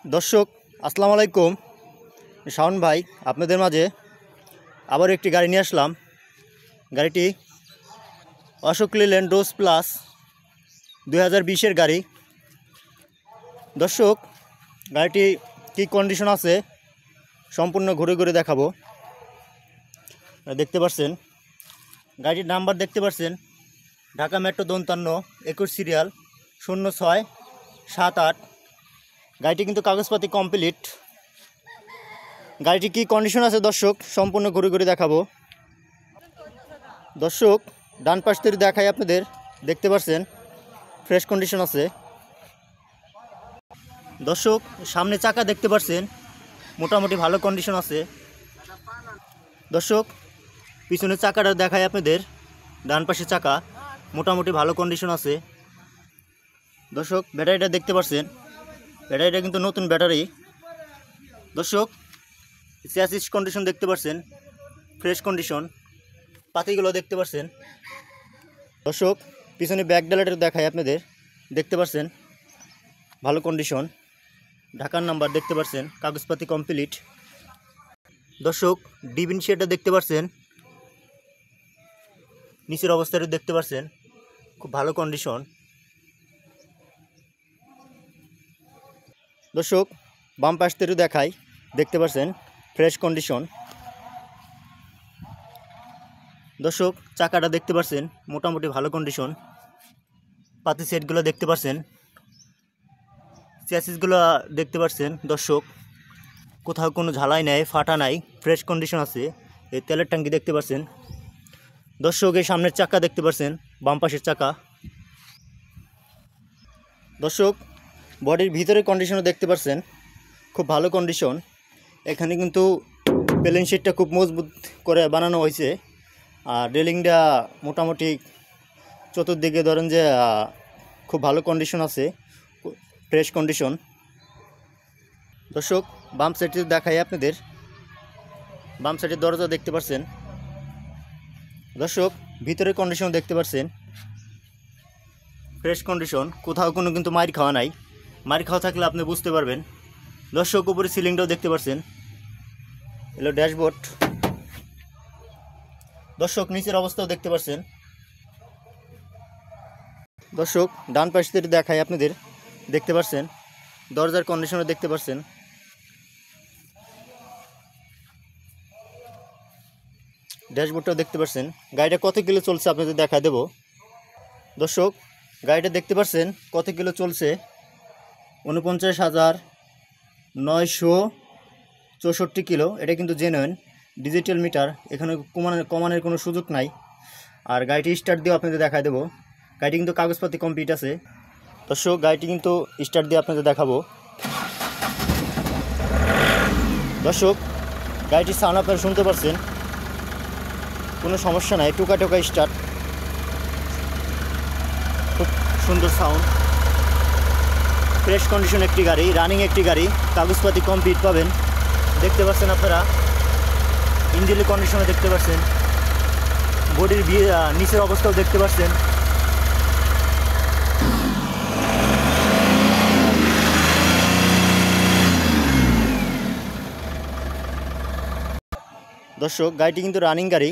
দর্শক আসসালামু আলাইকুম। শাওন ভাই আপনাদের মাঝে আবার একটি গাড়ি নিয়ে আসলাম। গাড়িটি অশোক লেল্যান্ড রোজ প্লাস 2020-এর গাড়ি। দর্শক গাড়িটি কী কন্ডিশন আছে সম্পূর্ণ ঘুরে ঘুরে দেখাবো। দেখতে পাচ্ছেন গাড়িটির নাম্বার দেখতে পাচ্ছেন ঢাকা মেট্রো 53 21 সিরিয়াল 0678। গাড়িটি কিন্তু কাগজপাতি কমপ্লিট। গাড়িটি কী কন্ডিশন আছে দর্শক সম্পূর্ণ ঘুরে ঘুরে দেখাবো। দর্শক ডান পাশ থেকে দেখাই আপনাদের, দেখতে পাচ্ছেন ফ্রেশ কন্ডিশন আছে। দর্শক সামনে চাকা দেখতে পাচ্ছেন মোটামুটি ভালো কন্ডিশন আছে। দর্শক পিছনের চাকাটা দেখাই আপনাদের, ডান পাশে চাকা মোটামুটি ভালো কন্ডিশন আছে। দর্শক ব্যাটারিটা দেখতে পাচ্ছেন, ব্যাটারিটা কিন্তু নতুন ব্যাটারি। দর্শক চ্যাসিস কন্ডিশন দেখতে পাচ্ছেন ফ্রেশ কন্ডিশন, পাতিগুলো দেখতে পাচ্ছেন। দর্শক পিছনে ব্যাক ডালাটা দেখায় আপনাদের, দেখতে পাচ্ছেন ভালো কন্ডিশন, ঢাকার নাম্বার দেখতে পাচ্ছেন, কাগজপাতি কমপ্লিট। দর্শক ডিবিন শেডটা দেখতে পাচ্ছেন, নিচের অবস্থাটা দেখতে পাচ্ছেন খুব ভালো কন্ডিশন। দর্শক বাম পাশ থেকে দেখাই, দেখতে পাচ্ছেন ফ্রেশ কন্ডিশন। দর্শক চাকাটা দেখতে পাচ্ছেন মোটামুটি ভালো কন্ডিশন, পাতি সেটগুলো দেখতে পাচ্ছেন, চ্যাসিসগুলো দেখতে পাচ্ছেন। দর্শক কোথাও কোনো ঝালাই নাই, ফাটা নাই, ফ্রেশ কন্ডিশন আছে। এই তেলের ট্যাঙ্কি দেখতে পাচ্ছেন। দর্শক এই সামনের চাকা দেখতে পাচ্ছেন, বাম পাশের চাকা। দর্শক বডির ভিতরের কন্ডিশনও দেখতে পাচ্ছেন খুব ভালো কন্ডিশন। এখানে কিন্তু প্লেন শিটটা খুব মজবুত করে বানানো হয়েছে, আর রেলিংটা মোটামুটি চতুর্দিকে ধরেন যে খুব ভালো কন্ডিশন আছে, ফ্রেশ কন্ডিশন। দর্শক বাম সাইডে দেখাই আপনাদের, বাম সাইডের দরজা দেখতে পাচ্ছেন। দর্শক ভিতরের কন্ডিশন দেখতে পাচ্ছেন ফ্রেশ কন্ডিশন, কোথাও কোনো কিন্তু মাইর খাওয়া নাই। মাইর খাওয়া থাকলে আপনি বুঝতে পারবেন। দর্শক উপরে সিলিংটাও দেখতে পাচ্ছেন, এলো ড্যাশবোর্ড। দর্শক নিচের অবস্থাও দেখতে পাচ্ছেন। দর্শক ডান পাশ থেকে দেখাই আপনাদের, দেখতে পাচ্ছেন দরজার কন্ডিশনও দেখতে পাচ্ছেন। ড্যাশবোর্ডটাও দেখতে পাচ্ছেন। গাড়িটা কত কিলো চলছে আপনাদের দেখা দেব। দর্শক গাড়িটা দেখতে পাচ্ছেন কত কিলো চলছে, 49,964 কিলো। এটা কিন্তু জেনুইন ডিজিটাল মিটার, এখানে কমানোর কোনো সুযোগ নাই। আর গাড়িটি স্টার্ট দিয়ে আপনাদের দেখা দেবো। গাড়িটি কিন্তু কাগজপাতি কমপ্লিট আছে। দর্শক গাড়িটি কিন্তু স্টার্ট দিয়ে আপনাদের দেখাবো। দর্শক গাড়িটির সাউন্ড আপনারা শুনতে পাচ্ছেন, কোনো সমস্যা নাই, টুকা টুকা স্টার্ট, খুব সুন্দর সাউন্ড, ফ্রেশ কন্ডিশন একটি গাড়ি, রানিং একটি গাড়ি, কাগজপাতি কমপ্লিট পাবেন। দেখতে পাচ্ছেন আপনারা ইঞ্জিনের কন্ডিশনে দেখতে পাচ্ছেন, বডির নিচের অবস্থাও দেখতে পাচ্ছেন। দর্শক গাড়িটি কিন্তু রানিং গাড়ি,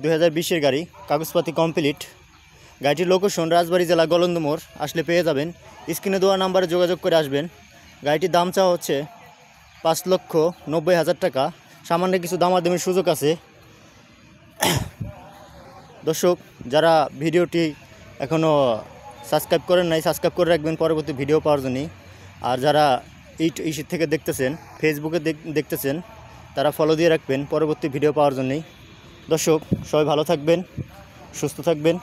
2020-এর গাড়ি, কাগজপাতি কমপ্লিট। গাড়িটির লোকেশন রাজবাড়ী জেলা গলন্দ মোড়, আসলে পেয়ে যাবেন। স্ক্রিনে দেওয়া নাম্বারে যোগাযোগ করে আসবেন। গাড়িটির দাম চাওয়া হচ্ছে 5,90,000 টাকা, সামান্য কিছু দামাদামির সুযোগ আছে। দর্শক যারা ভিডিওটি এখনও সাবস্ক্রাইব করেন নাই, সাবস্ক্রাইব করে রাখবেন পরবর্তী ভিডিও পাওয়ার জন্য। আর যারা এই থেকে দেখতেছেন, ফেসবুকে দেখতেছেন, তারা ফলো দিয়ে রাখবেন পরবর্তী ভিডিও পাওয়ার জন্যই। দর্শক সবাই ভালো থাকবেন, সুস্থ থাকবেন।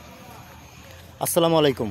আসসালামু আলাইকুম।